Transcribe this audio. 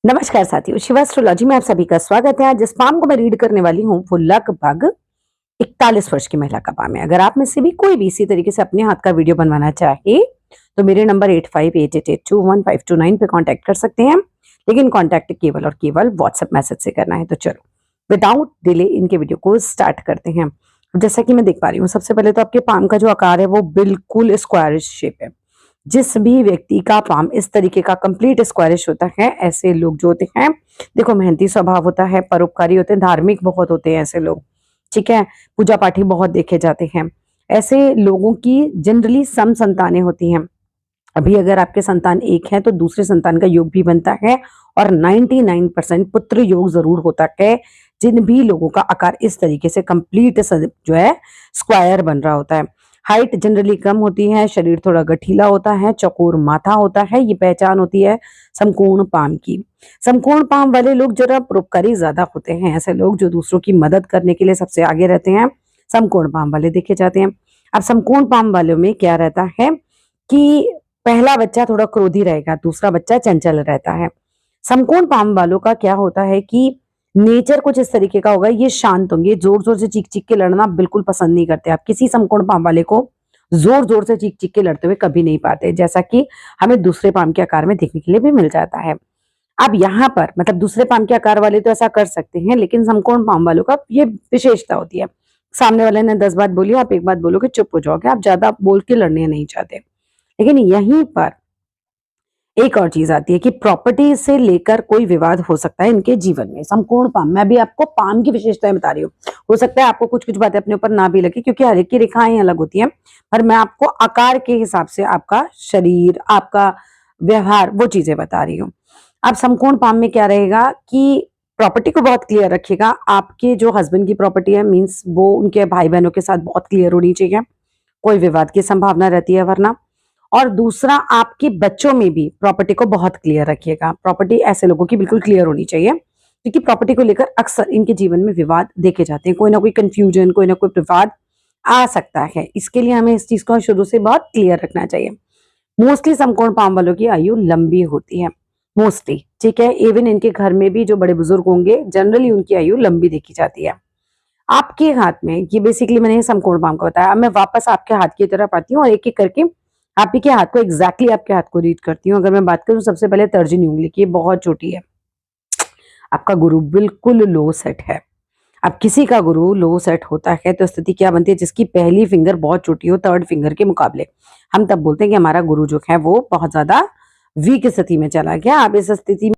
नमस्कार साथियों, शिवा एस्ट्रोलॉजी में आप सभी का स्वागत है। आज जिस पाम को मैं रीड करने वाली हूँ वो लगभग 41 वर्ष की महिला का पाम है। अगर आप में से भी कोई भी इसी तरीके से अपने हाथ का वीडियो बनवाना चाहे तो मेरे नंबर 8588821529 पे कांटेक्ट कर सकते हैं, लेकिन कांटेक्ट केवल और केवल व्हाट्सएप मैसेज से करना है। तो चलो विदाउट डिले इनके वीडियो को स्टार्ट करते हैं। जैसा कि मैं देख पा रही हूँ, सबसे पहले तो आपके पाम का जो आकार है वो बिल्कुल स्क्वायरिश शेप है। जिस भी व्यक्ति का पाम इस तरीके का कंप्लीट स्क्वायरिश होता है, ऐसे लोग जो होते हैं, देखो मेहनती स्वभाव होता है, परोपकारी होते हैं, धार्मिक बहुत होते हैं ऐसे लोग, ठीक है, पूजा पाठी बहुत देखे जाते हैं। ऐसे लोगों की जनरली सम संतानें होती हैं। अभी अगर आपके संतान एक है तो दूसरे संतान का योग भी बनता है और 99% पुत्र योग जरूर होता है। जिन भी लोगों का आकार इस तरीके से कंप्लीट जो है स्क्वायर बन रहा होता है। हाइट जनरली कम होती है, शरीर थोड़ा गठीला होता है, चौकोर माथा होता है, ये पहचान होती है समकोण पाम की। समकोण पाम वाले लोग जरा परोपकारी ज्यादा होते हैं। ऐसे लोग जो दूसरों की मदद करने के लिए सबसे आगे रहते हैं, समकोण पाम वाले देखे जाते हैं। अब समकोण पाम वालों में क्या रहता है कि पहला बच्चा थोड़ा क्रोधी रहेगा, दूसरा बच्चा चंचल रहता है। समकोण पाम वालों का क्या होता है कि नेचर कुछ इस तरीके का होगा, ये शांत होंगे, जोर जोर से चीख चीख के लड़ना बिल्कुल पसंद नहीं करते। आप किसी समकोण पाम वाले को जोर जोर से चीख चीख के लड़ते हुए कभी नहीं पाते, जैसा कि हमें दूसरे पाम के आकार में देखने के लिए भी मिल जाता है। अब यहाँ पर मतलब दूसरे पाम के आकार वाले तो ऐसा कर सकते हैं, लेकिन समकोण पाम वालों का ये विशेषता होती है, सामने वाले ने 10 बात बोली, आप एक बात बोलोगे चुप हो जाओगे, आप ज्यादा बोल के लड़ने नहीं चाहते। लेकिन यहीं पर एक और चीज आती है कि प्रॉपर्टी से लेकर कोई विवाद हो सकता है इनके जीवन में। समकोण पाम, मैं भी आपको पाम की विशेषताएं बता रही हूँ। हो सकता है आपको कुछ कुछ बातें अपने ऊपर ना भी लगे, क्योंकि हर एक की रेखाएं अलग होती हैं, पर मैं आपको आकार के हिसाब से आपका शरीर, आपका व्यवहार, वो चीजें बता रही हूँ। अब समकोण पाम में क्या रहेगा कि प्रॉपर्टी को बहुत क्लियर रखिएगा। आपके जो हस्बैंड की प्रॉपर्टी है, मीन्स वो उनके भाई बहनों के साथ बहुत क्लियर होनी चाहिए, कोई विवाद की संभावना रहती है वरना। और दूसरा, आपके बच्चों में भी प्रॉपर्टी को बहुत क्लियर रखिएगा। प्रॉपर्टी ऐसे लोगों की बिल्कुल क्लियर होनी चाहिए, क्योंकि प्रॉपर्टी को लेकर अक्सर इनके जीवन में विवाद देखे जाते हैं। कोई ना कोई कंफ्यूजन, कोई ना कोई विवाद आ सकता है। इसके लिए हमें इस चीज को शुरू से बहुत क्लियर रखना चाहिए। मोस्टली समकोण पाम वालों की आयु लंबी होती है, मोस्टली, ठीक है। इवन इनके घर में भी जो बड़े बुजुर्ग होंगे, जनरली उनकी आयु लंबी देखी जाती है। आपके हाथ में, ये बेसिकली मैंने समकोण पाम का बताया। अब मैं वापस आपके हाथ की तरफ आती हूँ और एक एक करके आप ही के हाथ को, एग्जैक्टली आपके हाथ को रीड करती हूँ। अगर मैं बात करूँ सबसे पहले तर्जनी उंगली की, बहुत छोटी है। आपका गुरु बिल्कुल लो सेट है। अब किसी का गुरु लो सेट होता है तो स्थिति क्या बनती है, जिसकी पहली फिंगर बहुत छोटी हो थर्ड फिंगर के मुकाबले, हम तब बोलते हैं कि हमारा गुरु जो है वो बहुत ज्यादा वीक स्थिति में चला गया। अब इस स्थिति